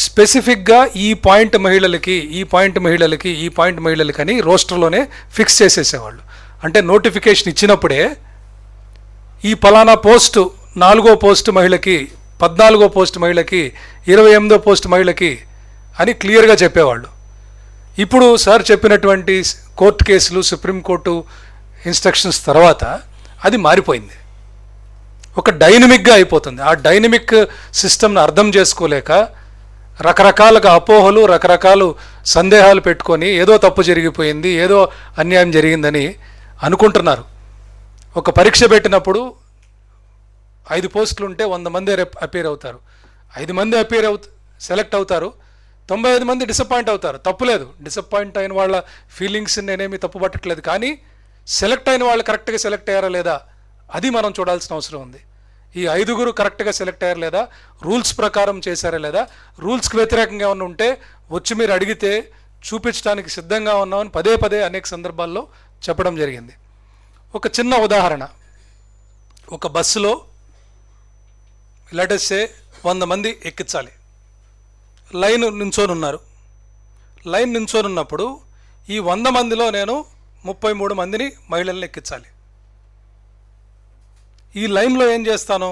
స్పెసిఫిక్గా ఈ పాయింట్ మహిళలకి అని రోస్టర్లోనే ఫిక్స్ చేసేసేవాళ్ళు. అంటే నోటిఫికేషన్ ఇచ్చినప్పుడే ఈ పలానా పోస్టు 4వ పోస్ట్ మహిళకి, 14వ పోస్ట్ మహిళకి, 28వ పోస్ట్ మహిళకి అని క్లియర్గా చెప్పేవాళ్ళు. ఇప్పుడు సార్ చెప్పినటువంటి కోర్టు కేసులు, సుప్రీంకోర్టు ఇన్స్ట్రక్షన్స్ తర్వాత అది మారిపోయింది. ఒక డైనమిక్గా అయిపోతుంది. ఆ డైనమిక్ సిస్టమ్ని అర్థం చేసుకోలేక రకరకాలుగా అపోహలు, రకరకాల సందేహాలు పెట్టుకొని ఏదో తప్పు జరిగిపోయింది, ఏదో అన్యాయం జరిగిందని అనుకుంటున్నారు. ఒక పరీక్ష పెట్టినప్పుడు 5 పోస్టులు ఉంటే 100 మంది అపీర్ అవుతారు. 5 మంది సెలెక్ట్ అవుతారు, 95 మంది డిసప్పాయింట్ అవుతారు. తప్పులేదు, డిసప్పాయింట్ అయిన వాళ్ళ ఫీలింగ్స్ నేనేమి తప్పు పట్టట్లేదు. కానీ సెలెక్ట్ అయిన వాళ్ళు కరెక్ట్గా సెలెక్ట్ అయ్యారా లేదా అది మనం చూడాల్సిన అవసరం ఉంది. ఈ 5గురు కరెక్ట్గా సెలెక్ట్ అయ్యారా లేదా, రూల్స్ ప్రకారం చేశారా లేదా, రూల్స్కి వ్యతిరేకంగా ఏమన్నా ఉంటే వచ్చి మీరు అడిగితే చూపించడానికి సిద్ధంగా ఉన్నామని పదే పదే అనేక సందర్భాల్లో చెప్పడం జరిగింది. ఒక చిన్న ఉదాహరణ, ఒక బస్సులో లెటెస్ట్ సే 100 మంది ఎక్కించాలి. లైన్ నించొని ఉన్నారు. లైన్ నించొని ఉన్నప్పుడు ఈ 100 మందిలో నేను 33 మందిని మహిళల్ని ఎక్కించాలి. ఈ లైన్లో ఏం చేస్తాను,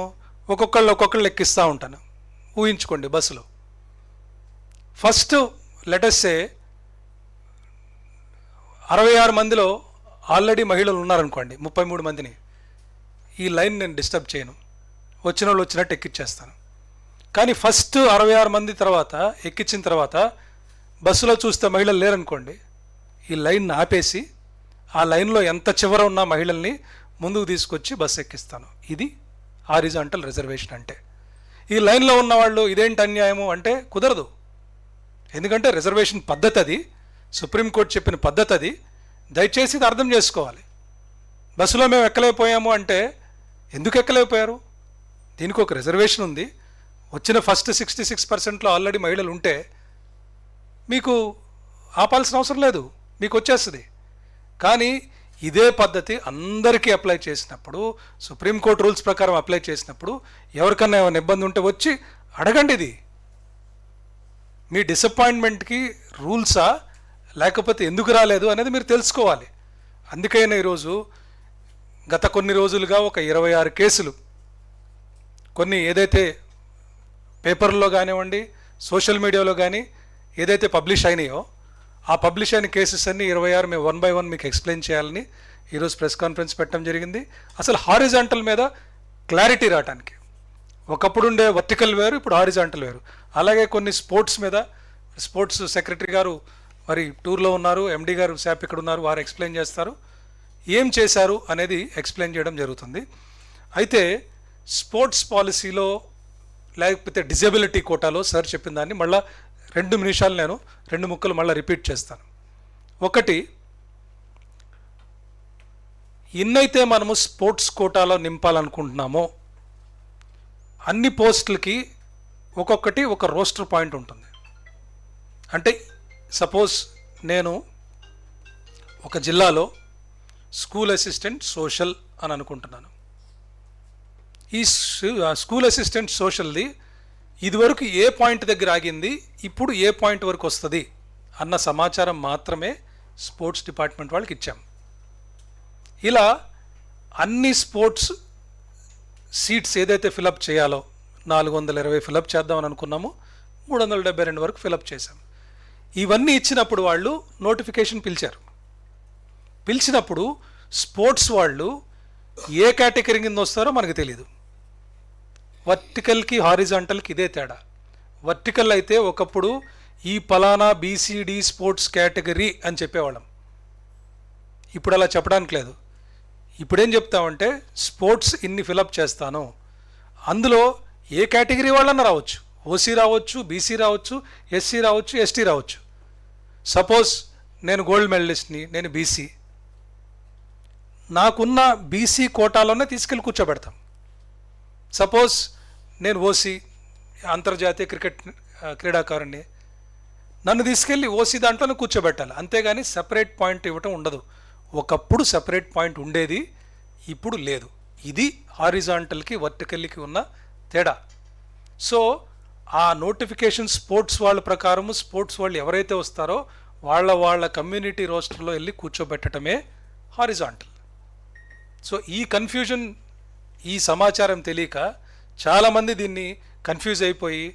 ఒక్కొక్కళ్ళు ఎక్కిస్తూ ఉంటాను. ఊహించుకోండి, బస్సులో ఫస్ట్ లెటెస్ట్ సే 66 మందిలో ఆల్రెడీ మహిళలు ఉన్నారనుకోండి, 33 మందిని. ఈ లైన్ నేను డిస్టర్బ్ చేయను, వచ్చిన వాళ్ళు వచ్చినట్టు ఎక్కిచ్చేస్తాను. కానీ ఫస్ట్ 66 మంది తర్వాత ఎక్కించిన తర్వాత బస్సులో చూస్తే మహిళలు లేరనుకోండి, ఈ లైన్ ఆపేసి ఆ లైన్లో ఎంత చివర ఉన్న మహిళల్ని ముందుకు తీసుకొచ్చి బస్సు ఎక్కిస్తాను. ఇది హారిజాంటల్ రిజర్వేషన్ అంటే. ఈ లైన్లో ఉన్న వాళ్ళు ఇదేంటి అన్యాయము అంటే కుదరదు. ఎందుకంటే రిజర్వేషన్ పద్ధతి అది, సుప్రీంకోర్టు చెప్పిన పద్ధతి అది. దయచేసి ఇది అర్థం చేసుకోవాలి. బస్సులో మేము ఎక్కలేకపోయాము అంటే ఎందుకు ఎక్కలేకపోయారు? దీనికి ఒక రిజర్వేషన్ ఉంది. వచ్చిన ఫస్ట్ 66%లో ఆల్రెడీ మహిళలు ఉంటే మీకు ఆపాల్సిన అవసరం లేదు, మీకు వచ్చేస్తుంది. కానీ ఇదే పద్ధతి అందరికీ అప్లై చేసినప్పుడు, సుప్రీంకోర్టు రూల్స్ ప్రకారం అప్లై చేసినప్పుడు ఎవరికన్నా ఏమైనా ఇబ్బంది ఉంటే వచ్చి అడగండి. ఇది మీ డిసప్పాయింట్మెంట్కి రూల్సా లేకపోతే ఎందుకు రాలేదు అనేది మీరు తెలుసుకోవాలి. అందుకైనా ఈరోజు గత కొన్ని రోజులుగా ఒక 26 కేసులు కొన్ని ఏదైతే పేపర్లో కానివ్వండి, సోషల్ మీడియాలో కానీ ఏదైతే పబ్లిష్ అయినాయో ఆ పబ్లిష్ అయిన కేసెస్ అన్నీ 26 మేము 1 by 1 మీకు ఎక్స్ప్లెయిన్ చేయాలని ఈరోజు ప్రెస్ కాన్ఫరెన్స్ పెట్టడం జరిగింది. అసలు హారిజాంటల్ మీద క్లారిటీ రావడానికి, ఒకప్పుడు ఉండే వర్టికల్ వేరు, ఇప్పుడు హారిజాంటల్ వేరు. అలాగే కొన్ని స్పోర్ట్స్ మీద, స్పోర్ట్స్ సెక్రటరీ గారు మరి టూర్లో ఉన్నారు, ఎండి గారు శాప్ ఇక్కడ ఉన్నారు, వారు ఎక్స్ప్లెయిన్ చేస్తారు. ఏం చేశారు అనేది ఎక్స్ప్లెయిన్ చేయడం జరుగుతుంది. అయితే స్పోర్ట్స్ పాలసీలో లేకపోతే డిజబిలిటీ కోటాలో సార్ చెప్పిన దాన్ని మళ్ళీ 2 నిమిషాలు నేను 2 ముక్కలు మళ్ళీ రిపీట్ చేస్తాను. ఒకటి, ఎన్నైతే మనము స్పోర్ట్స్ కోటాలో నింపాలనుకుంటున్నామో అన్ని పోస్టులకి ఒక్కొక్కటి ఒక రోస్టర్ పాయింట్ ఉంటుంది. అంటే సపోజ్ నేను ఒక జిల్లాలో స్కూల్ అసిస్టెంట్ సోషల్ అని అనుకుంటున్నాను. ఈ స్కూల్ అసిస్టెంట్ సోషల్ది ఇదివరకు ఏ పాయింట్ దగ్గర ఆగింది, ఇప్పుడు ఏ పాయింట్ వరకు వస్తుంది అన్న సమాచారం మాత్రమే స్పోర్ట్స్ డిపార్ట్మెంట్ వాళ్ళకి ఇచ్చాం. ఇలా అన్ని స్పోర్ట్స్ సీట్స్ ఏదైతే ఫిలప్ చేయాలో 420 ఫిలప్ చేద్దామని అనుకున్నాము, 372 వరకు ఫిలప్ చేశాం. ఇవన్నీ ఇచ్చినప్పుడు వాళ్ళు నోటిఫికేషన్ పిలిచినప్పుడు స్పోర్ట్స్ వాళ్ళు ఏ కేటగిరీ కింద వస్తారో మనకు తెలియదు. వర్టికల్కి హారిజాంటల్కి ఇదే తేడా. వర్టికల్ అయితే ఒకప్పుడు ఈ పలానా బీసీడీ స్పోర్ట్స్ కేటగిరీ అని చెప్పేవాళ్ళం. ఇప్పుడు అలా చెప్పడానికి లేదు. ఇప్పుడేం చెప్తామంటే స్పోర్ట్స్ ఇన్ని ఫిలప్ చేస్తాను, అందులో ఏ కేటగిరీ వాళ్ళన్నా రావచ్చు, ఓసీ రావచ్చు, బీసీ రావచ్చు, ఎస్సీ రావచ్చు, ఎస్టీ రావచ్చు. సపోజ్ నేను గోల్డ్ మెడలిస్ట్ని, నేను బీసీ, నాకున్న బీసీ కోటాలోనే తీసుకెళ్ళి కూర్చోబెడతాం. సపోజ్ నేను ఓసీ, అంతర్జాతీయ క్రీడాకారుణ్ణి, నన్ను తీసుకెళ్ళి ఓసీ దాంట్లోనే కూర్చోబెట్టాలి. అంతేగాని సెపరేట్ పాయింట్ ఇవ్వటం ఉండదు. ఒకప్పుడు సెపరేట్ పాయింట్ ఉండేది, ఇప్పుడు లేదు. ఇది హారిజాంటల్కి వర్టికల్కి ఉన్న తేడా. సో ఆ నోటిఫికేషన్ స్పోర్ట్స్ వాళ్ళ ప్రకారము స్పోర్ట్స్ వాళ్ళు ఎవరైతే వస్తారో వాళ్ళ కమ్యూనిటీ రోస్టర్లో వెళ్ళి కూర్చోబెట్టడమే హారిజాంటల్. సో ఈ కన్ఫ్యూజన్, ఈ సమాచారం తెలియక చాలామంది దీన్ని కన్ఫ్యూజ్ అయిపోయి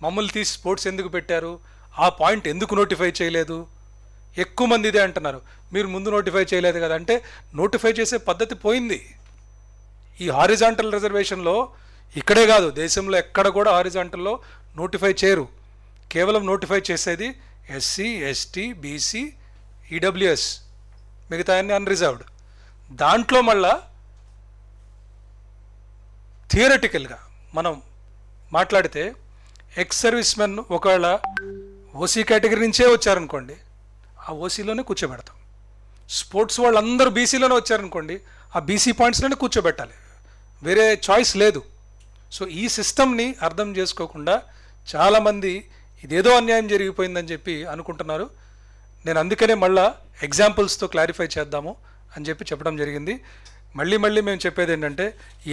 మమ్మల్ని తీసి స్పోర్ట్స్ ఎందుకు పెట్టారు, ఆ పాయింట్ ఎందుకు నోటిఫై చేయలేదు, ఎక్కువ మంది ఇదే అంటున్నారు. మీరు ముందు నోటిఫై చేయలేదు కదా అంటే నోటిఫై చేసే పద్ధతి పోయింది. ఈ హారిజాంటల్ రిజర్వేషన్లో ఇక్కడే కాదు, దేశంలో ఎక్కడ కూడా హారిజాంటల్లో నోటిఫై చేయరు. కేవలం నోటిఫై చేసేది ఎస్సీ, ఎస్టీ, బీసీ, ఈడబ్ల్యూఎస్, మిగతా అన్ని అన్రిజర్వ్డ్. దాంట్లో మళ్ళా థియరటికల్గా మనం మాట్లాడితే ఎక్స్ సర్వీస్ మెన్ ఒకవేళ ఓసీ కేటగిరీ నుంచే వచ్చారనుకోండి, ఆ ఓసీలోనే కూర్చోబెడతాం. స్పోర్ట్స్ వాళ్ళందరూ బీసీలోనే వచ్చారనుకోండి, ఆ బీసీ పాయింట్స్లోనే కూర్చోబెట్టాలి, వేరే చాయిస్ లేదు. సో ఈ సిస్టమ్ని అర్థం చేసుకోకుండా చాలామంది ఇదేదో అన్యాయం జరిగిపోయిందని చెప్పి అనుకుంటున్నారు. నేను అందుకనే మళ్ళా ఎగ్జాంపుల్స్తో క్లారిఫై చేద్దాము అని చెప్పడం జరిగింది. మళ్ళీ మేము చెప్పేది ఏంటంటే,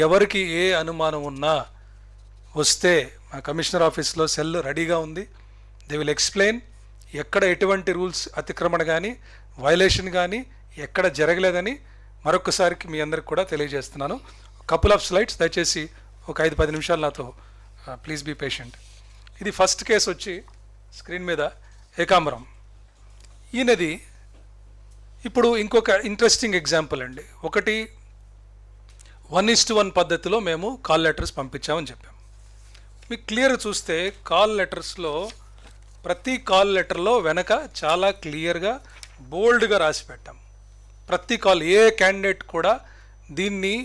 ఎవరికి ఏ అనుమానం ఉన్నా వస్తే మా కమిషనర్ ఆఫీస్లో సెల్ రెడీగా ఉంది. They will explain. ఎక్కడ ఎటువంటి రూల్స్ అతిక్రమణ కానీ వయలేషన్ కానీ ఎక్కడ జరగలేదని మరొకసారికి మీ అందరికి కూడా తెలియజేస్తున్నాను. కపుల్ ఆఫ్ స్లైడ్స్ దయచేసి ఒక 5-10 నిమిషాలు నాతో ప్లీజ్ బీ పేషెంట్. ఇది ఫస్ట్ కేసు వచ్చి స్క్రీన్ మీద ఏకాంబరం. ఈయనది ఇప్పుడు ఇంకొక ఇంట్రెస్టింగ్ ఎగ్జాంపుల్ అండి. ఒకటి 1:1 పద్ధతిలో మేము కాల్ లెటర్స్ పంపించామని చెప్పాం. మీకు క్లియర్ చూస్తే కాల్ లెటర్స్లో ప్రతి కాల్ లెటర్లో వెనక చాలా క్లియర్గా బోల్డ్గా రాసి పెట్టాం. ప్రతి కాల్, ఏ క్యాండిడేట్ కూడా దీన్ని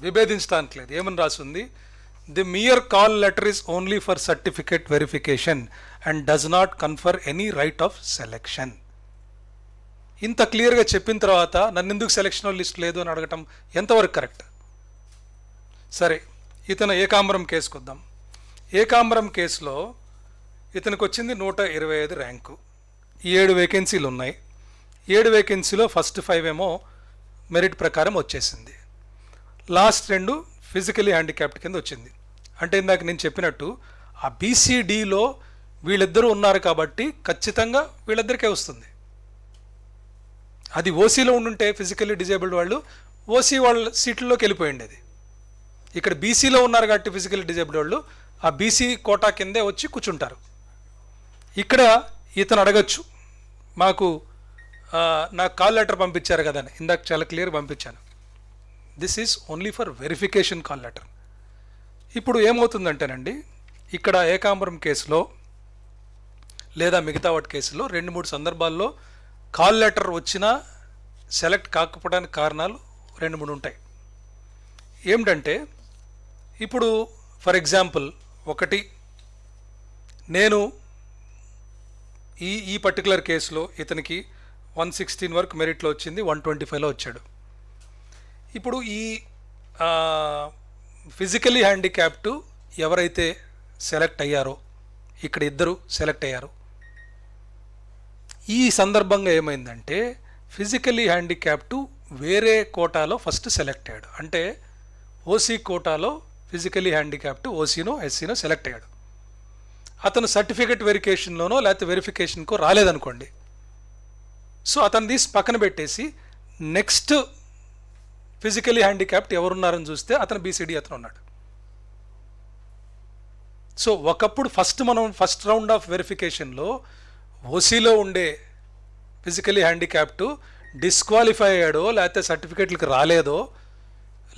విభేదించడానికి లేదు. ఏమని రాసింది, the mere call letter is only for certificate verification and does not confer any right of selection. ఇంత క్లియర్గా చెప్పిన తర్వాత నన్ను ఎందుకు సెలెక్షన్ లిస్ట్ లేదు అని అడగటం ఎంతవరకు కరెక్ట్? సరే, ఇతను ఏకాంబరం కేసుకు వద్దాం. ఏకాంబరం కేసులో ఇతనికి వచ్చింది 125 ర్యాంకు. 7 వేకెన్సీలు ఉన్నాయి. 7 వేకెన్సీలో ఫస్ట్ 5 ఏమో మెరిట్ ప్రకారం వచ్చేసింది. లాస్ట్ 2 ఫిజికలీ హ్యాండిక్యాప్డ్ కింద వచ్చింది. అంటే ఇందాక నేను చెప్పినట్టు ఆ బీసీడీలో వీళ్ళిద్దరూ ఉన్నారు కాబట్టి ఖచ్చితంగా వీళ్ళిద్దరికే వస్తుంది. అది ఓసీలో ఉండుంటే ఫిజికల్లీ డిజేబుల్డ్ వాళ్ళు ఓసీ వాళ్ళ సీట్లలోకి వెళ్ళిపోయిండేది. ఇక్కడ బీసీలో ఉన్నారు కాబట్టి ఫిజికల్లీ డిజేబుల్డ్ వాళ్ళు ఆ బీసీ కోటా కిందే వచ్చి కూర్చుంటారు. ఇక్కడ ఇతను అడగచ్చు, మాకు నాకు కాల్ లెటర్ పంపించారు కదా అని. ఇందాక చాలా క్లియర్ పంపించాను. This is only for verification call letter. ఇప్పుడు ఏమవుతుందంటేనండి, ఇక్కడ ఏకాంబరం కేసులో లేదా మిగతా వాటి కేసులో 2-3 సందర్భాల్లో కాల్ లెటర్ వచ్చినా సెలెక్ట్ కాకపోవడానికి కారణాలు 2-3 ఉంటాయి. ఏమిటంటే, ఇప్పుడు ఫర్ ఎగ్జాంపుల్ ఒకటి, నేను ఈ పర్టికులర్ కేసులో ఇతనికి 116 వరకు మెరిట్లో వచ్చింది, 125లో వచ్చాడు. ఇప్పుడు ఈ ఫిజికలీ హ్యాండిక్యాప్డ్ ఎవరైతే సెలెక్ట్ అయ్యారో, ఇక్కడ ఇద్దరు సెలెక్ట్ అయ్యారు. ఈ సందర్భంగా ఏమైందంటే, ఫిజికలీ హ్యాండిక్యాప్డ్ వేరే కోటాలో ఫస్ట్ సెలెక్ట్ అయ్యాడు. అంటే ఓసీ కోటాలో ఫిజికలీ హ్యాండిక్యాప్డ్ ఓసీనో ఎస్సీనో సెలెక్ట్ అయ్యాడు. అతను సర్టిఫికేట్ వెరిఫికేషన్లోనో లేకపోతే వెరిఫికేషన్కో రాలేదనుకోండి. సో అతను తీసి పక్కన పెట్టేసి నెక్స్ట్ ఫిజికలీ హ్యాండిక్యాప్డ్ ఎవరున్నారని చూస్తే అతను బీసీడీ అతను ఉన్నాడు. సో ఒకప్పుడు మనం ఫస్ట్ రౌండ్ ఆఫ్ వెరిఫికేషన్లో ఓసీలో ఉండే ఫిజికలీ హ్యాండిక్యాప్డ్ డిస్క్వాలిఫై అయ్యాడో లేకపోతే సర్టిఫికేట్లకు రాలేదో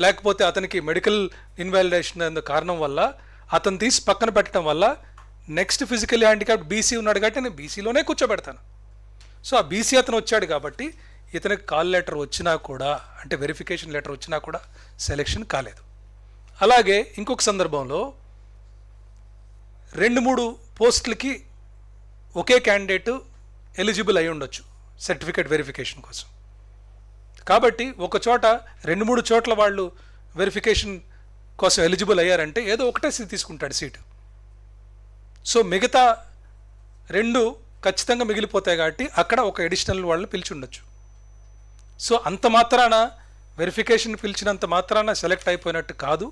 లేకపోతే అతనికి మెడికల్ ఇన్వాలిడేషన్ అనే కారణం వల్ల అతను తీసి పక్కన పెట్టడం వల్ల నెక్స్ట్ ఫిజికలీ హ్యాండిక్యాప్డ్ బీసీ ఉన్నాడు కాబట్టి నేను బీసీలోనే కూర్చోబెడతాను. సో ఆ బీసీ అతను వచ్చాడు కాబట్టి ఇతనికి కాల్ లెటర్ వచ్చినా కూడా, అంటే వెరిఫికేషన్ లెటర్ వచ్చినా కూడా సెలెక్షన్ కాలేదు. అలాగే ఇంకొక సందర్భంలో 2-3 పోస్టులకి ఒకే క్యాండిడేట్ ఎలిజిబుల్ అయి ఉండొచ్చు సర్టిఫికేట్ వెరిఫికేషన్ కోసం. కాబట్టి ఒక చోట 2-3 చోట్ల వాళ్ళు వెరిఫికేషన్ కోసం ఎలిజిబుల్ అయ్యారంటే ఏదో ఒకటే తీసుకుంటాడు సీటు. సో మిగతా 2 ఖచ్చితంగా మిగిలిపోతాయి కాబట్టి అక్కడ ఒక అడిషనల్ వాళ్ళని పిలిచి ఉండొచ్చు. సో అంత మాత్రాన వెరిఫికేషన్ పిలిచినంత మాత్రాన సెలెక్ట్ అయిపోయినట్టు కాదు.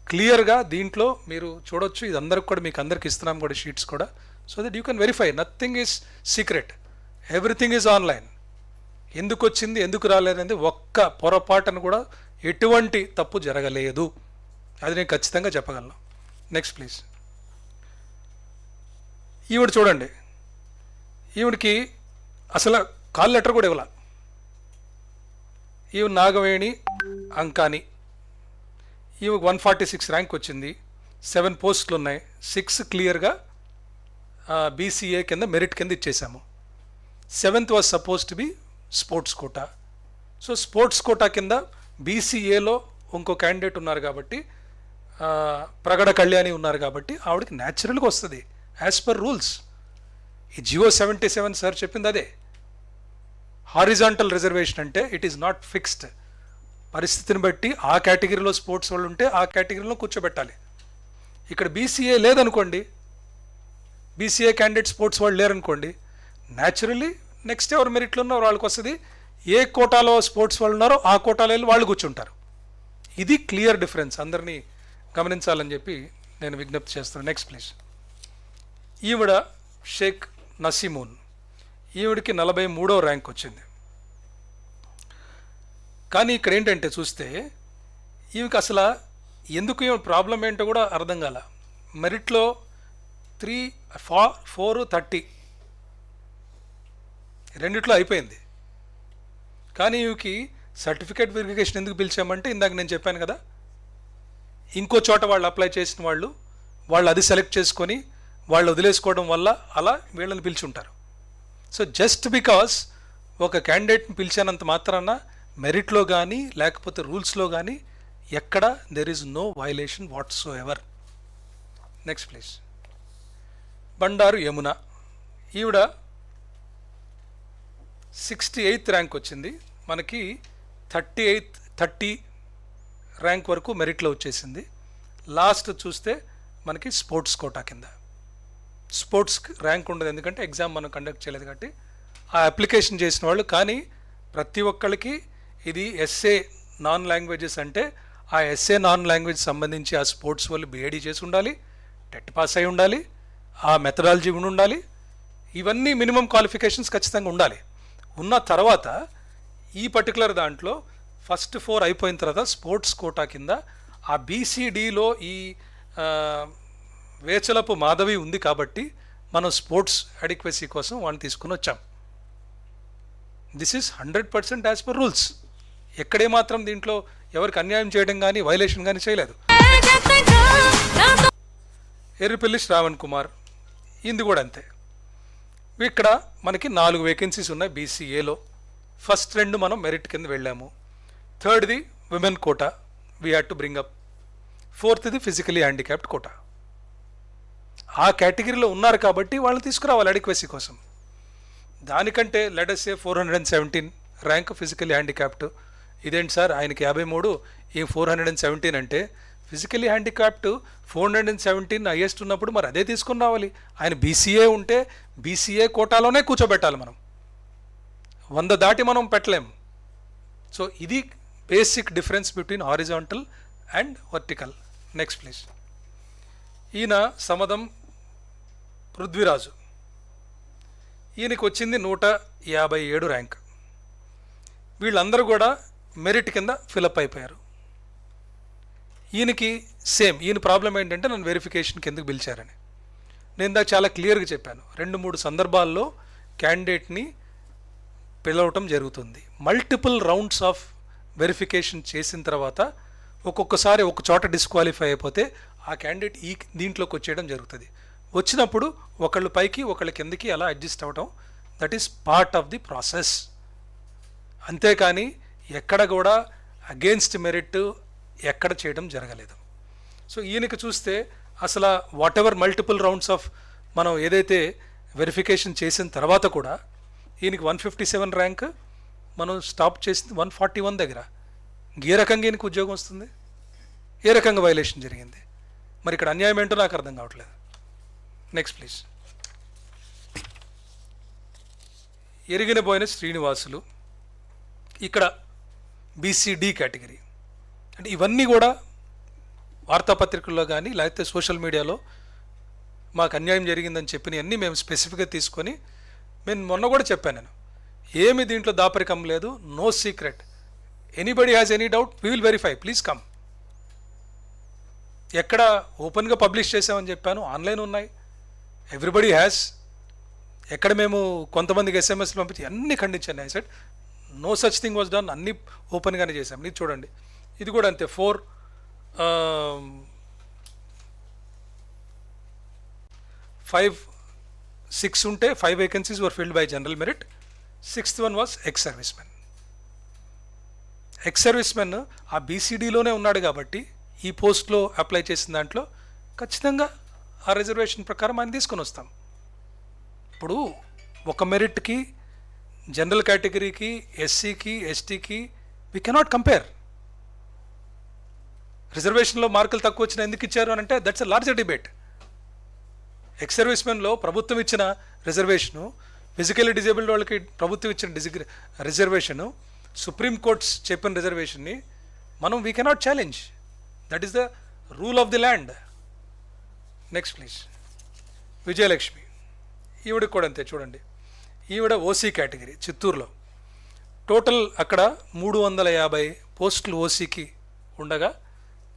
క్లియర్గా దీంట్లో మీరు చూడొచ్చు. ఇది అందరికి కూడా మీకు అందరికి ఇస్తున్నాం కూడా షీట్స్ కూడా, so that you can verify. Nothing is secret, everything is online. ఎందుకు వచ్చింది ఎందుకు రాలేదనేది ఒక్క పొరపాటును కూడా ఎటువంటి తప్పు జరగలేదు, అది నేను ఖచ్చితంగా చెప్పగలను. Next please. ఈవిడ చూడండి, ఈవిడికి అసలు కాల్ లెటర్ కూడా ఇవ్వాల. ఈవిడ నాగవేణి అంకాని, ఈవికి 146 ర్యాంక్ వచ్చింది, 7 పోస్టులు ఉన్నాయి, 6 క్లియర్గా బీసీఏ కింద మెరిట్ కింద ఇచ్చేసాము. 7th was supposed to be sports quota. So sports quota కింద బీసీఏలో ఇంకో క్యాండిడేట్ ఉన్నారు కాబట్టి, ప్రగడ కళ్యాణి ఉన్నారు కాబట్టి ఆవిడకి న్యాచురల్గా వస్తుంది యాజ్ పర్ రూల్స్. ఈ జియో 77 సార్ చెప్పింది అదే. హారిజాంటల్ రిజర్వేషన్ అంటే ఇట్ ఈస్ నాట్ ఫిక్స్డ్. పరిస్థితిని బట్టి ఆ కేటగిరీలో స్పోర్ట్స్ వాళ్ళు ఉంటే ఆ కేటగిరీలో కూర్చోబెట్టాలి. ఇక్కడ బీసీఏ లేదనుకోండి, బీసీఏ క్యాండిడేట్ స్పోర్ట్స్ వాళ్ళు లేరనుకోండి, న్యాచురల్లీ నెక్స్ట్ ఎవరు మెరిట్లో ఉన్నారో వాళ్ళకి వస్తుంది. ఏ కోటాలో స్పోర్ట్స్ వాళ్ళు ఉన్నారో ఆ కోటాలో వెళ్ళి వాళ్ళు కూర్చుంటారు. ఇది క్లియర్ డిఫరెన్స్, అందరినీ గమనించాలని చెప్పి నేను విజ్ఞప్తి చేస్తున్నాను. Next please. ఈవిడ షేక్ నసీమూన్, ఈవిడికి 43వ ర్యాంక్ వచ్చింది. కానీ ఇక్కడ ఏంటంటే చూస్తే ఈమెకి అసలు ఎందుకు ఈమె ప్రాబ్లం ఏంటో కూడా అర్థం కాల. మెరిట్లో 3, 4, 30 రెండిట్లో అయిపోయింది. కానీ ఈమెకి సర్టిఫికేట్ వెరిఫికేషన్ ఎందుకు పిలిచామంటే ఇందాక నేను చెప్పాను కదా, ఇంకో చోట వాళ్ళు అప్లై చేసిన వాళ్ళు అది సెలెక్ట్ చేసుకొని వాళ్ళు వదిలేసుకోవడం వల్ల అలా వీళ్ళని పిలిచుంటారు. సో జస్ట్ బికాస్ ఒక క్యాండిడేట్ని పిలిచానంత మాత్రాన మెరిట్లో కానీ లేకపోతే రూల్స్లో కానీ ఎక్కడ there is no violation whatsoever. Next please. Bandaru Yamuna, ఈవిడ 68th ర్యాంక్ వచ్చింది. మనకి 30 ర్యాంక్ వరకు మెరిట్లో వచ్చేసింది. లాస్ట్ చూస్తే మనకి స్పోర్ట్స్ కోటా కింద. స్పోర్ట్స్ ర్యాంక్ ఉండదు, ఎందుకంటే ఎగ్జామ్ మనం కండక్ట్ చేయలేదు కాబట్టి ఆ అప్లికేషన్ చేసిన వాళ్ళు. కానీ ప్రతి ఒక్కరికి ఇది ఎస్ఏ నాన్ లాంగ్వేజెస్ అంటే ఆ ఎస్ఏ నాన్ లాంగ్వేజ్ సంబంధించి ఆ స్పోర్ట్స్ వాళ్ళు బీఏడీ చేసి ఉండాలి, టెట్ పాస్ అయి ఉండాలి, ఆ మెథడాలజీ ఉండాలి. ఇవన్నీ మినిమం క్వాలిఫికేషన్స్ ఖచ్చితంగా ఉండాలి. ఉన్న తర్వాత ఈ పర్టికులర్ దాంట్లో ఫస్ట్ 4 అయిపోయిన తర్వాత స్పోర్ట్స్ కోటా కింద ఆ బీసీడీలో ఈ వేచలపు మాధవి ఉంది కాబట్టి మనం స్పోర్ట్స్ అడిక్వసీ కోసం వాడిని తీసుకుని వచ్చాం. This is 100% as per rules. ఎక్కడే మాత్రం దీంట్లో ఎవరికి అన్యాయం చేయడం కానీ వైలేషన్ కానీ చేయలేదు. ఎర్రిపల్లి శ్రావణ్ కుమార్, ఇది కూడా అంతే. ఇక్కడ మనకి 4 వేకెన్సీస్ ఉన్నాయి బీసీఏలో. ఫస్ట్ 2 మనం మెరిట్ కింద వెళ్ళాము. 3rd women quota we had to bring up. 4th physically handicapped quota. ఆ కేటగిరీలో ఉన్నారు కాబట్టి వాళ్ళని తీసుకురావాలి అడిక్వసీ కోసం. దానికంటే let us say 417 rank physically handicapped. ఇదేంటి సార్ ఆయనకి 53 ఈ 417 అంటే ఫిజికలీ హ్యాండిక్యాప్డ్ 417 హైయెస్ట్ ఉన్నప్పుడు మరి అదే తీసుకుని రావాలి. ఆయన బీసీఏ ఉంటే బీసీఏ కోటాలోనే కూర్చోబెట్టాలి. మనం 100 దాటి మనం పెట్టలేము. సో ఇది basic difference between horizontal and vertical. Next please. ఈయన సమదం పృథ్వీరాజు, ఈయనకి వచ్చింది 157 ర్యాంక్. వీళ్ళందరూ కూడా మెరిట్ కింద ఫిలప్ అయిపోయారు. ఈయనకి సేమ్. ఈయన ప్రాబ్లం ఏంటంటే నన్ను వెరిఫికేషన్కి ఎందుకు పిలిచారని నేను దాకా చాలా క్లియర్గా చెప్పాను. 2-3 సందర్భాల్లో క్యాండిడేట్ని పిలవటం జరుగుతుంది. మల్టిపుల్ రౌండ్స్ ఆఫ్ వెరిఫికేషన్ చేసిన తర్వాత ఒక్కొక్కసారి ఒక చోట డిస్క్వాలిఫై అయిపోతే ఆ క్యాండిడేట్ ఈ దీంట్లోకి వచ్చేయడం జరుగుతుంది. వచ్చినప్పుడు ఒకళ్ళు పైకి ఒకళ్ళ కిందకి అలా అడ్జస్ట్ అవ్వటం, that is part of the process. అంతేకాని ఎక్కడ కూడా అగేన్స్ట్ మెరిట్ ఎక్కడ చేయడం జరగలేదు. సో ఈయనకి చూస్తే అసలు what ever multiple rounds of మనం ఏదైతే వెరిఫికేషన్ చేసిన తర్వాత కూడా ఈయనకి 157 ర్యాంక్ మనం స్టాప్ చేసింది 141 దగ్గర. ఏ రకంగా ఈయనకి ఉద్యోగం వస్తుంది? ఏ రకంగా వైలేషన్ జరిగింది? మరి ఇక్కడ అన్యాయం ఏంటో నాకు అర్థం కావట్లేదు. Next please. ఎరిగినబోయిన శ్రీనివాసులు, ఇక్కడ బీసీడీ కేటగిరీ. అంటే ఇవన్నీ కూడా వార్తాపత్రికల్లో కానీ లేకపోతే సోషల్ మీడియాలో మాకు అన్యాయం జరిగిందని చెప్పినవన్నీ మేము స్పెసిఫిక్గా తీసుకొని నేను మొన్న కూడా చెప్పాను, నేను ఏమి దీంట్లో దాపరికం లేదు, no secret, anybody has any doubt we will verify, please come. ఎక్కడ ఓపెన్గా పబ్లిష్ చేసామని చెప్పాను, ఆన్లైన్ ఉన్నాయి, ఎవ్రీబడి హ్యాస్. ఎక్కడ మేము కొంతమందికి ఎస్ఎంఎస్లు పంపించి అన్నీ ఖండించాను. I said no such thing was done, అన్నీ ఓపెన్గానే చేసాం. ఇది చూడండి, ఇది కూడా అంతే. 6 ఉంటే 5 vacancies were field by general merit, 6th one was X service men. X service men ఆ బీసీడీలోనే ఉన్నాడు కాబట్టి ఈ పోస్ట్లో అప్లై చేసిన దాంట్లో ఖచ్చితంగా ఆ రిజర్వేషన్ ప్రకారం ఆయన తీసుకొని వస్తాం. ఇప్పుడు ఒక మెరిట్కి, జనరల్ కేటగిరీకి, ఎస్సీకి, ఎస్టీకి వీ కెనాట్ కంపేర్. రిజర్వేషన్లో మార్కులు తక్కువ వచ్చినా ఎందుకు ఇచ్చారు అని అంటే that's a larger debate. Ex service మెన్లో ప్రభుత్వం ఇచ్చిన రిజర్వేషను, ఫిజికల్లీ డిజేబుల్డ్ వాళ్ళకి ప్రభుత్వం ఇచ్చిన రిజర్వేషను, సుప్రీం కోర్ట్స్ చెప్పిన రిజర్వేషన్ని మనం we cannot challenge. That is the rule of the land. Next please. Vijayalakshmi, ఈవిడకి కూడా అంతే చూడండి. ఈవిడ ఓసీ కేటగిరీ, చిత్తూరులో. టోటల్ అక్కడ 350 పోస్టులు ఓసీకి ఉండగా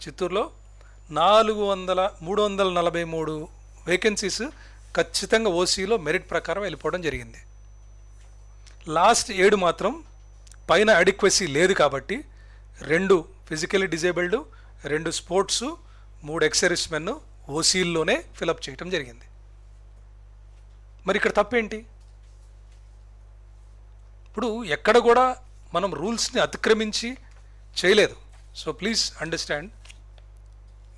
చిత్తూరులో 343 వేకెన్సీస్ ఖచ్చితంగా ఓసీలో మెరిట్ ప్రకారం వెళ్ళిపోవడం జరిగింది. లాస్ట్ 7 మాత్రం పైన అడిక్వసీ లేదు కాబట్టి 2 physically disabled, 2 sports, 3 ex service men ఓసీల్లోనే ఫిలప్ చేయటం జరిగింది. మరి ఇక్కడ తప్పేంటి? ఇప్పుడు ఎక్కడ కూడా మనం రూల్స్ని అతిక్రమించి చేయలేదు. So please understand.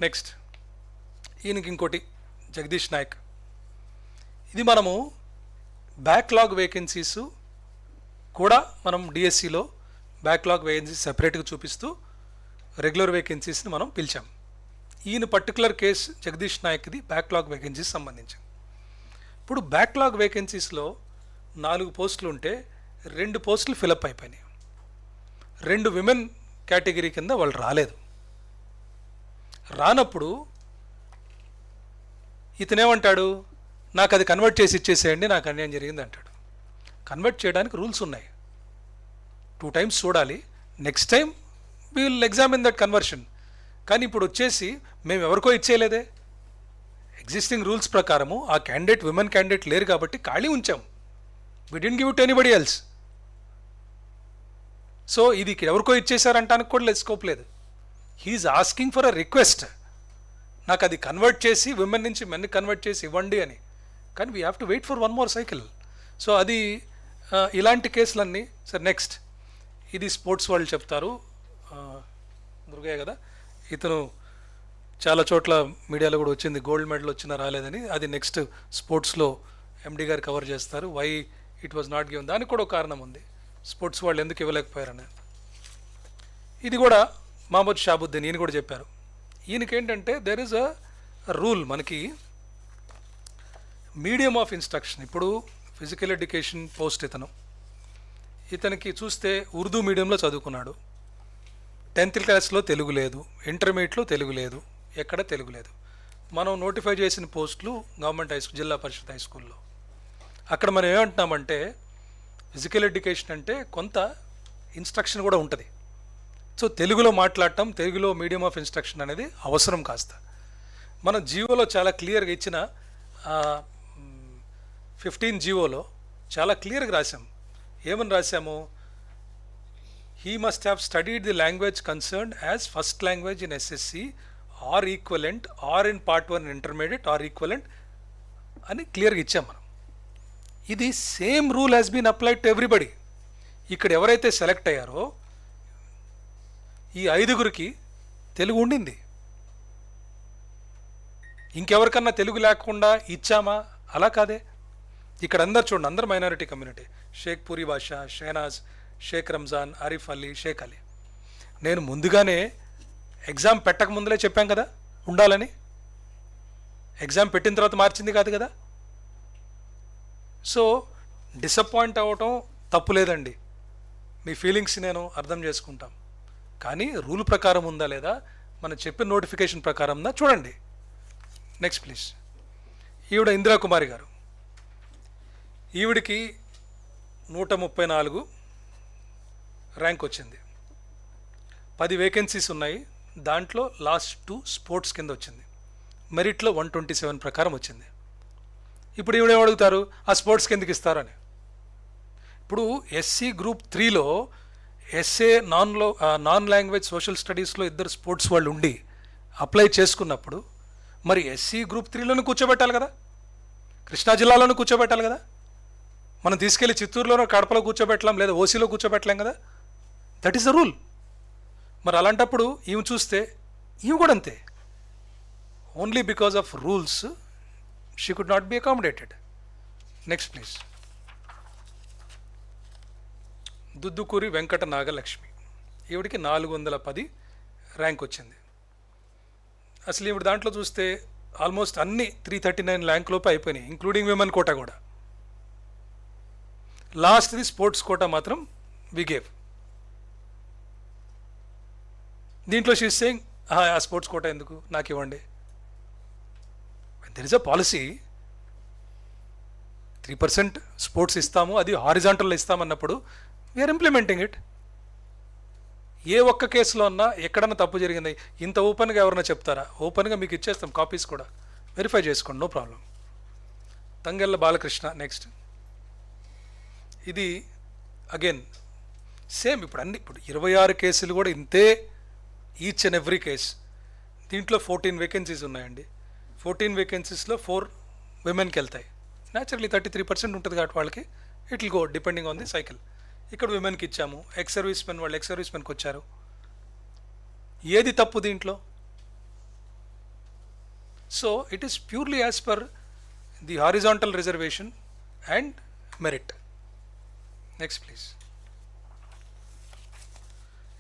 నెక్స్ట్, ఈయనకి ఇంకోటి జగదీష్ నాయక్. ఇది మనము బ్యాక్లాగ్ వేకెన్సీస్ కూడా మనం డిఎస్సిలో బ్యాక్లాగ్ వేకెన్సీస్ సెపరేట్గా చూపిస్తూ రెగ్యులర్ వేకెన్సీస్ని మనం పిలిచాం. ఈయన పర్టికులర్ కేసు జగదీష్ నాయక్ది బ్యాక్లాగ్ వేకెన్సీస్ సంబంధించి. ఇప్పుడు బ్యాక్లాగ్ వేకెన్సీస్లో 4 పోస్టులు ఉంటే 2 పోస్టులు ఫిలప్ అయిపోయినాయి. 2 విమెన్ కేటగిరీ కింద వాళ్ళు రాలేదు. రానప్పుడు ఇతనేమంటాడు, నాకు అది కన్వర్ట్ చేసి ఇచ్చేసేయండి, నాకు అన్యాయం జరిగింది అంటాడు. కన్వర్ట్ చేయడానికి రూల్స్ ఉన్నాయి. 2 times చూడాలి. Next time we will examine that conversion. కానీ ఇప్పుడు వచ్చేసి మేము ఎవరికో ఇచ్చేయలేదే. ఎగ్జిస్టింగ్ రూల్స్ ప్రకారము ఆ క్యాండిడేట్, విమెన్ క్యాండిడేట్ లేరు కాబట్టి ఖాళీ ఉంచాం. We didn't give it anybody else. So ఇది ఎవరికో ఇచ్చేసారంటానికి కూడా స్కోప్ లేదు. He is asking for a request, నాకు అది కన్వర్ట్ చేసి విమెన్ నుంచి మెన్ కన్వర్ట్ చేసి ఇవ్వండి అని. కానీ we have to wait for 1 more cycle. So అది ఇలాంటి కేసులన్నీ. సార్ నెక్స్ట్, ఇది స్పోర్ట్స్ వాళ్ళు చెప్తారు, దుర్గయ్య కదా, ఇతను చాలా చోట్ల మీడియాలో కూడా వచ్చింది, గోల్డ్ మెడల్ వచ్చినా రాలేదని. అది నెక్స్ట్ స్పోర్ట్స్లో ఎండి గారు కవర్ చేస్తారు, why it was not given. దానికి కూడా ఒక కారణం ఉంది, స్పోర్ట్స్ వాళ్ళు ఎందుకు ఇవ్వలేకపోయారని. ఇది కూడా మహమ్మద్ షాబుద్దీన్ ఈయన కూడా చెప్పారు. ఈయనకేంటంటే దెర్ ఇస్ అ రూల్, మనకి మీడియం ఆఫ్ ఇన్స్ట్రక్షన్. ఇప్పుడు ఫిజికల్ ఎడ్యుకేషన్ పోస్ట్ ఇతనికి చూస్తే ఉర్దూ మీడియంలో చదువుకున్నాడు. 10th క్లాస్లో తెలుగు లేదు, ఇంటర్మీడియట్లో తెలుగు లేదు, ఎక్కడ తెలుగు లేదు. మనం నోటిఫై చేసిన పోస్టులు గవర్నమెంట్ హై స్కూల్, జిల్లా పరిషత్ హై స్కూల్లో. అక్కడ మనం ఏమంటున్నామంటే ఫిజికల్ ఎడ్యుకేషన్ అంటే కొంత ఇన్స్ట్రక్షన్ కూడా ఉంటుంది. సో తెలుగులో మాట్లాడటం, తెలుగులో మీడియం ఆఫ్ ఇన్స్ట్రక్షన్ అనేది అవసరం కాస్త. మన జీవోలో చాలా క్లియర్గా ఇచ్చిన 15 జీవోలో చాలా క్లియర్గా రాసాం. ఏమని రాసాము? He must have studied the language concerned as first language in SSC or equivalent or in part 1 intermediate or equivalent అని క్లియర్గా ఇచ్చాం మనం. ఇది same rule has been applied to everybody. ఇక్కడ ఎవరైతే సెలెక్ట్ అయ్యారో ఈ 5గురికి తెలుగు ఉండింది. ఇంకెవరికన్నా తెలుగు లేకుండా ఇచ్చామా? అలా కాదే. ఇక్కడ అందరు చూడండి, అందరు మైనారిటీ కమ్యూనిటీ. షేక్ పూరి బాషా, షెహనాజ్, షేక్ రంజాన్, ఆరిఫ్ అలీ, షేక్ అలీ. నేను ముందుగానే ఎగ్జామ్ పెట్టక ముందులే చెప్పాం కదా ఉండాలని. ఎగ్జామ్ పెట్టిన తర్వాత మార్చింది కాదు కదా. సో డిసప్పాయింట్ అవ్వటం తప్పు లేదండి, మీ ఫీలింగ్స్ నేను అర్థం చేసుకుంటాం. కానీ రూల్ ప్రకారం ఉందా లేదా, మనం చెప్పిన నోటిఫికేషన్ ప్రకారం చూడండి. Next please. ఈవిడ ఇందిరా కుమారి గారు. ఈవిడికి 134 ర్యాంక్ వచ్చింది. 10 వేకెన్సీస్ ఉన్నాయి. దాంట్లో లాస్ట్ 2 స్పోర్ట్స్ కింద వచ్చింది. మెరిట్లో 127 ప్రకారం వచ్చింది. ఇప్పుడు ఈవిడేం అడుగుతారు, ఆ స్పోర్ట్స్ కిందకి ఇస్తారని. ఇప్పుడు ఎస్సీ గ్రూప్ 3లో ఎస్ఏ నాన్ లాంగ్వేజ్ సోషల్ స్టడీస్లో 2 స్పోర్ట్స్ వాళ్ళు ఉండి అప్లై చేసుకున్నప్పుడు మరి ఎస్సీ గ్రూప్ 3లోనూ కూర్చోబెట్టాలి కదా, కృష్ణా జిల్లాలోనూ కూర్చోబెట్టాలి కదా. మనం తీసుకెళ్ళి చిత్తూరులోనో కడపలో కూర్చోబెట్టలేం, లేదా ఓసీలో కూర్చోబెట్టలేం కదా. That is the rule. మరి అలాంటప్పుడు ఈమె చూస్తే ఈమె కూడా అంతే. Only because of rules she could not be accommodated. Next please. Duddukuri Venkata Nagalakshmi. ఈవిడికి 410 ర్యాంక్ వచ్చింది. అసలు ఈవిడ దాంట్లో చూస్తే ఆల్మోస్ట్ అన్ని 339 ర్యాంక్ లోపు అయిపోయినాయి, ఇంక్లూడింగ్ విమెన్ కోటా కూడా. లాస్ట్ది స్పోర్ట్స్ కోటా మాత్రం వి గేవ్. దీంట్లో షీ ఈజ్ సేయింగ్ ఆ స్పోర్ట్స్ కోటా ఎందుకు నాకు ఇవ్వండి. There is a policy, 3% sports ఇస్తాము, అది హారిజాంటల్లో ఇస్తామన్నప్పుడు వీఆర్ ఇంప్లిమెంటింగ్ ఇట్. ఏ ఒక్క కేసులో అన్నా ఎక్కడన్నా తప్పు జరిగింది ఇంత ఓపెన్గా ఎవరైనా చెప్తారా? ఓపెన్గా మీకు ఇచ్చేస్తాం కాపీస్ కూడా, వెరిఫై చేసుకోండి, no problem. Thangella Balakrishna. Next. ఇది అగైన్ సేమ్. ఇప్పుడు 26 కేసులు కూడా ఇంతే, ఈచ్ అండ్ ఎవ్రీ కేస్. దీంట్లో 14 వేకెన్సీస్ ఉన్నాయండి. 14 వేకెన్సీస్లో 4 విమెన్కి వెళ్తాయి. న్యాచురలీ 33% ఉంటుంది కాబట్టి వాళ్ళకి it will go depending on the cycle. ఇక్కడ విమెన్కి ఇచ్చాము, ఎక్స్ సర్వీస్ మెన్ వాళ్ళు ఎక్స్ సర్వీస్ మెన్కి వచ్చారు. ఏది తప్పు దీంట్లో? So it is purely as per the horizontal reservation and merit. Next please.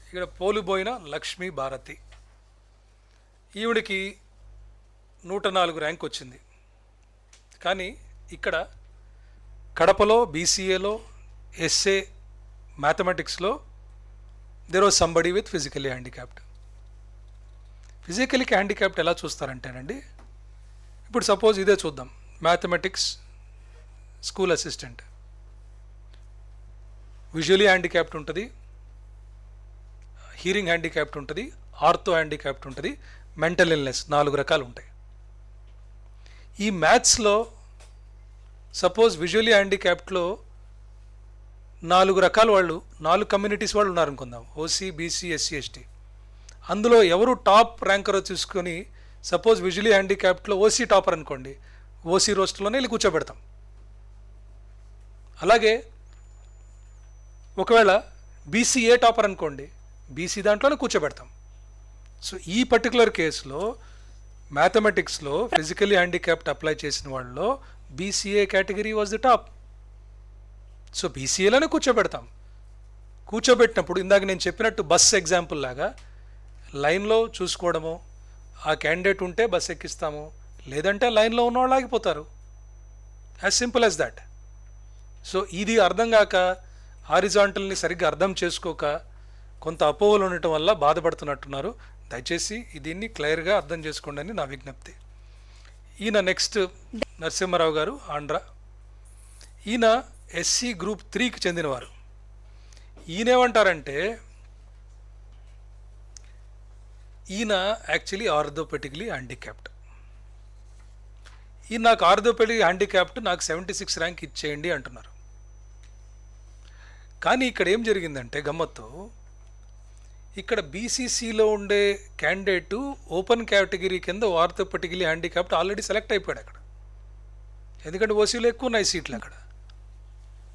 ఇక్కడ పోలుబోయిన లక్ష్మీ భారతి. ఈవిడికి 104 ర్యాంక్ వచ్చింది. కానీ ఇక్కడ కడపలో బీసీఏలో ఎస్ఏ మ్యాథమెటిక్స్లో there was somebody with physically handicapped. Physically handicapped ఎలా చూస్తారంటేనండి, ఇప్పుడు సపోజ్ ఇదే చూద్దాం. Mathematics school assistant, visually handicapped ఉంటుంది, హీరింగ్ హ్యాండిక్యాప్డ్ ఉంటుంది, ఆర్థో హ్యాండిక్యాప్డ్ ఉంటుంది, మెంటల్ ఇల్నెస్, 4 రకాలు ఉంటాయి. ఈ మ్యాథ్స్లో సపోజ్ విజువలీ హ్యాండిక్యాప్డ్లో 4 రకాల వాళ్ళు, 4 కమ్యూనిటీస్ వాళ్ళు ఉన్నారనుకుందాం, ఓసీ, బీసీ, ఎస్సీ, ఎస్టీ. అందులో ఎవరు టాప్ ర్యాంకరో చూసుకొని, సపోజ్ విజువలీ హ్యాండిక్యాప్డ్లో ఓసీ టాపర్ అనుకోండి, ఓసీ రోస్టర్లోనే వెళ్ళి కూర్చోబెడతాం. అలాగే ఒకవేళ బీసీ ఏ టాపర్ అనుకోండి, బీసీ దాంట్లోనే కూర్చోబెడతాం. సో ఈ పర్టికులర్ కేసులో మ్యాథమెటిక్స్లో ఫిజికలీ హ్యాండిక్యాప్డ్ అప్లై చేసిన వాళ్ళలో BCA category was the top. So బీసీఏలోనే కూర్చోబెడతాం. కూర్చోబెట్టినప్పుడు ఇందాక నేను చెప్పినట్టు బస్ ఎగ్జాంపుల్ లాగా లైన్లో చూసుకోవడము, ఆ క్యాండిడేట్ ఉంటే బస్ ఎక్కిస్తాము, లేదంటే లైన్లో ఉన్నవాళ్ళు ఆగిపోతారు. As simple as that. So ఇది అర్థం కాక, హారిజాంటల్ని సరిగ్గా అర్థం చేసుకోక కొంత అపోహలు ఉండటం వల్ల బాధపడుతున్నట్టున్నారు. దయచేసి దీన్ని క్లియర్గా అర్థం చేసుకోండి అని నా విజ్ఞప్తి. ఈయన నెక్స్ట్ నరసింహారావు గారు, ఆంధ్ర. ఈయన ఎస్సీ గ్రూప్ 3కి చెందినవారు. ఈయనేమంటారంటే, ఈయన యాక్చువల్లీ ఆర్థోపెడిక్లీ హ్యాండిక్యాప్డ్. ఈయన నాకు ఆర్థోపెడిక్ హ్యాండిక్యాప్డ్, నాకు 76 ర్యాంక్ ఇచ్చేయండి అంటున్నారు. కానీ ఇక్కడ ఏం జరిగిందంటే గమ్మత్తు, ఇక్కడ బీసీసీలో ఉండే క్యాండిడేటు ఓపెన్ కేటగిరీ కింద ఆర్థోపెడిక్లీ హ్యాండిక్యాప్డ్ ఆల్రెడీ సెలెక్ట్ అయిపోయాడు అక్కడ. ఎందుకంటే ఓసీలో ఎక్కువ ఉన్నాయి సీట్లు అక్కడ.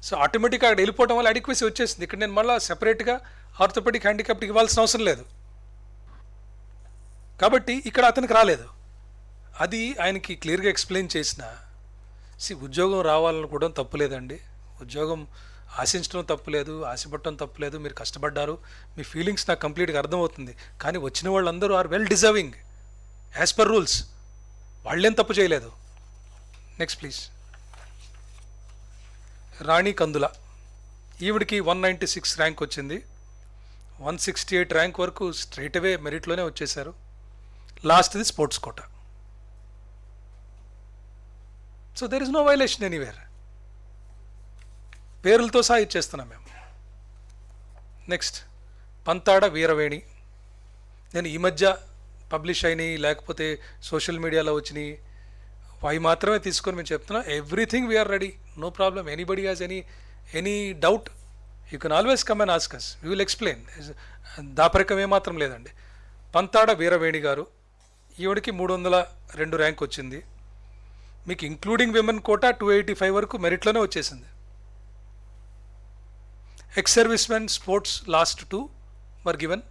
సో ఆటోమేటిక్గా అక్కడ వెళ్ళిపోవడం వల్ల అడిక్వసీ వచ్చేసింది. ఇక్కడ నేను మళ్ళీ సెపరేట్గా ఆర్థోపెడిక్ హ్యాండిక్యాప్డ్కి ఇవ్వాల్సిన అవసరం లేదు. కాబట్టి ఇక్కడ అతనికి రాలేదు. అది ఆయనకి క్లియర్గా ఎక్స్ప్లెయిన్ చేసిన, ఉద్యోగం రావాలనుకోవడం తప్పులేదండి, ఉద్యోగం ఆశించడం తప్పులేదు, ఆశపడటం తప్పులేదు, మీరు కష్టపడ్డారు, మీ ఫీలింగ్స్ నాకు కంప్లీట్గా అర్థమవుతుంది. కానీ వచ్చిన వాళ్ళందరూ are well deserving as per rules, వాళ్ళేం తప్పు చేయలేదు. Next please. రాణి కందుల. ఈవిడికి 196 ర్యాంక్ వచ్చింది. 168 ర్యాంక్ వరకు స్ట్రైట్ అవే మెరిట్లోనే వచ్చేశారు. లాస్ట్ది sports quota. So there is no violation anywhere. పేర్లతో సహా ఇచ్చేస్తున్నాం మేము. నెక్స్ట్ పంతాడ వీరవేణి. నేను ఈ మధ్య పబ్లిష్ అయినాయి లేకపోతే సోషల్ మీడియాలో వచ్చినాయి అవి మాత్రమే తీసుకొని మేము చెప్తున్నాం. Everything we're ready, no problem. Anybody has any doubt you can always come and ask us, we will explain. దాపరికం ఏమాత్రం లేదండి. పంతాడ వీరవేణి గారు, ఈవిడికి 302 ర్యాంక్ వచ్చింది. మీకు ఇంక్లూడింగ్ విమెన్ కోటా 285 వరకు మెరిట్లోనే వచ్చేసింది. X service men sports last 2 were given,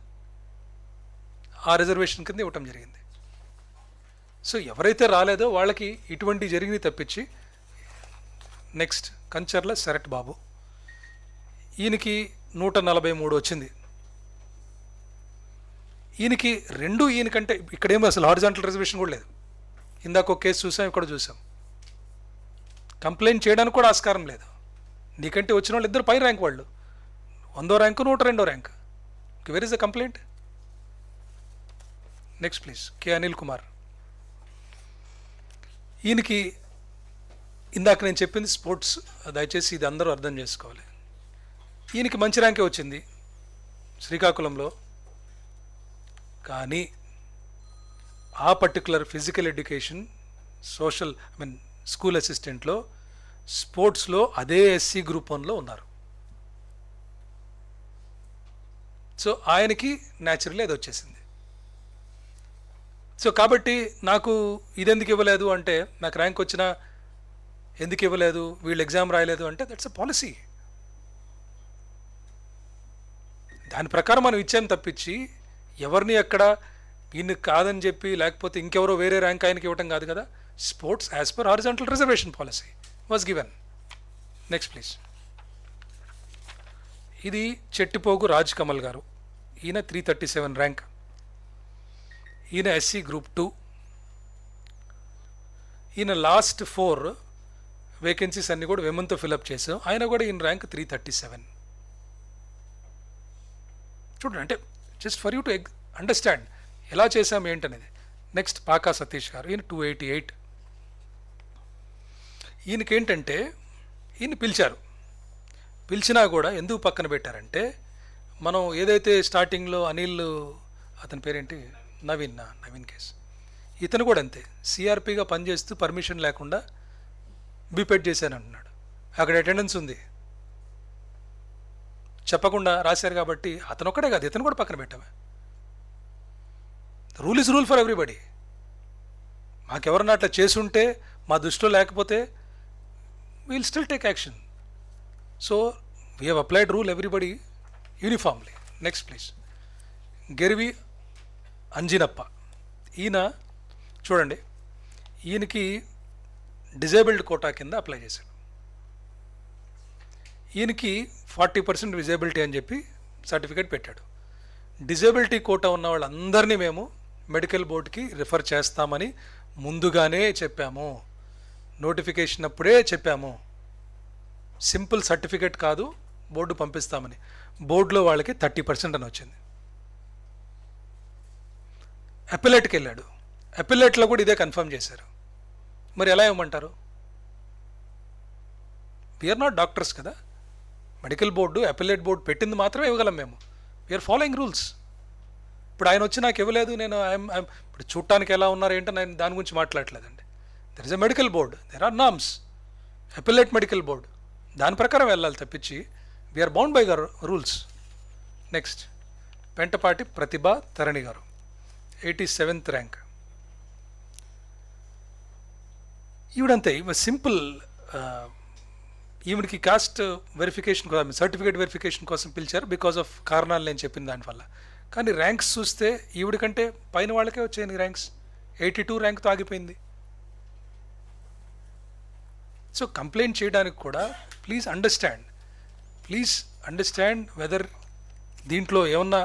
ఆ రిజర్వేషన్ కింద ఇవ్వటం జరిగింది. సో ఎవరైతే రాలేదో వాళ్ళకి ఇటువంటి జరిగినవి తప్పించి. నెక్స్ట్ కంచర్ల శరత్ బాబు, ఈయనకి 143 వచ్చింది. ఈయనకి ఈయనకంటే ఇక్కడేమో అసలు హారిజాంటల్ రిజర్వేషన్ కూడా లేదు. ఇందాక ఒక కేసు చూసాం, ఇక్కడ చూసాం. కంప్లైంట్ చేయడానికి కూడా ఆస్కారం లేదు. నీకంటే వచ్చిన వాళ్ళు ఇద్దరు పై ర్యాంక్, వాళ్ళు 100వ ర్యాంకు 102వ rank. Where is the complaint? Next please. K Anil Kumar, ఈయనకి ఇందాక నేను చెప్పింది స్పోర్ట్స్, దయచేసి ఇది అందరూ అర్థం చేసుకోవాలి. ఈయనకి మంచి ర్యాంకే వచ్చింది శ్రీకాకుళంలో. కానీ ఆ particular physical education social school అసిస్టెంట్లో స్పోర్ట్స్లో అదే ఎస్సీ గ్రూప్ 1లో ఉన్నారు. సో ఆయనకి న్యాచురల్లీ అది వచ్చేసింది. సో కాబట్టి నాకు ఇది ఎందుకు ఇవ్వలేదు అంటే, నాకు ర్యాంక్ వచ్చినా ఎందుకు ఇవ్వలేదు, వీళ్ళు ఎగ్జామ్ రాయలేదు అంటే దట్స్ అ పాలసీ. దాని ప్రకారం మనం ఇచ్చాం తప్పించి ఎవరిని ఎక్కడ ఈయన కాదని చెప్పి లేకపోతే ఇంకెవరో వేరే ర్యాంక్ ఆయనకి ఇవ్వటం కాదు కదా. Sports as per horizontal reservation policy was given. Next please. ఇది చెట్టిపోగు రాజ్ కమల్ గారు, ఈయన 337 ర్యాంక్. ఈయన ఎస్సీ గ్రూప్ 2. ఈయన లాస్ట్ 4 వేకెన్సీస్ అన్నీ కూడా విమెన్తో ఫిలప్ చేసాం. ఆయన కూడా ఈయన ర్యాంక్ 337. చూడండి, అంటే just for you to understand ఎలా చేసాం ఏంటనేది. నెక్స్ట్ పాకా సతీష్ గారు, ఈయన 288. ఈయనకేంటంటే ఈయన పిలిచినా కూడా ఎందుకు పక్కన పెట్టారంటే, మనం ఏదైతే స్టార్టింగ్లో అనిల్, అతని పేరేంటి, నవీన్ కేసు, ఇతను కూడా అంతే సిఆర్పిగా పనిచేస్తూ పర్మిషన్ లేకుండా బీపెడ్ చేశాను అంటున్నాడు. అక్కడ అటెండెన్స్ ఉంది, చెప్పకుండా రాశారు కాబట్టి అతను ఒక్కడే కాదు, ఇతను కూడా పక్కన పెట్టామే. Rule is rule for everybody. మాకెవరన్నా అట్లా చేసుంటే మా దృష్టిలో లేకపోతే we'll still take action. So we have applied rule everybody uniformly. Next please. Gerivi Anjinappa, ఈయన చూడండి, ఈయనకి డిజేబుల్డ్ కోటా కింద అప్లై చేశాడు. ఈయనకి 40% విజేబిలిటీ అని చెప్పి సర్టిఫికేట్ పెట్టాడు. డిజేబిలిటీ కోటా ఉన్న వాళ్ళందరినీ మేము మెడికల్ బోర్డుకి రిఫర్ చేస్తామని ముందుగానే చెప్పాము, నోటిఫికేషన్ అప్పుడే చెప్పాము. సింపుల్ సర్టిఫికేట్ కాదు, బోర్డు పంపిస్తామని. బోర్డులో వాళ్ళకి 30% అని వచ్చింది. అపిలేట్కి వెళ్ళాడు, అపిలేట్లో కూడా ఇదే కన్ఫర్మ్ చేశారు. మరి ఎలా ఇవ్వమంటారు? వీఆర్ నాట్ డాక్టర్స్ కదా. మెడికల్ బోర్డు అపిలేట్ బోర్డు పెట్టింది మాత్రమే ఇవ్వగలం మేము. We are following rules. ఇప్పుడు ఆయన వచ్చి నాకు ఇవ్వలేదు, నేను ఇప్పుడు చూడటానికి ఎలా ఉన్నారు ఏంటో నేను దాని గురించి మాట్లాడలేదండి. There is a medical board, there are norms, appellate medical board, దాని ప్రకారం వెళ్ళాలి తప్పించి we're bound by rules. Next Pentapati Pratibha Tarani garu, 87th rank. ఈవిడంతే సింపుల్, ఈవిడికి కాస్ట్ వెరిఫికేషన్ కోసం, సర్టిఫికేట్ వెరిఫికేషన్ కోసం పిలిచారు బికాజ్ ఆఫ్ కారణాలు నేను చెప్పిన దానివల్ల. కానీ ర్యాంక్స్ చూస్తే ఈవిడ కంటే పైన వాళ్ళకే వచ్చాయి ర్యాంక్స్. 82 ర్యాంక్తో ఆగిపోయింది. సో కంప్లైంట్ చేయడానికి కూడా ప్లీజ్ అండర్స్టాండ్ వెదర్ దీంట్లో ఏమన్నా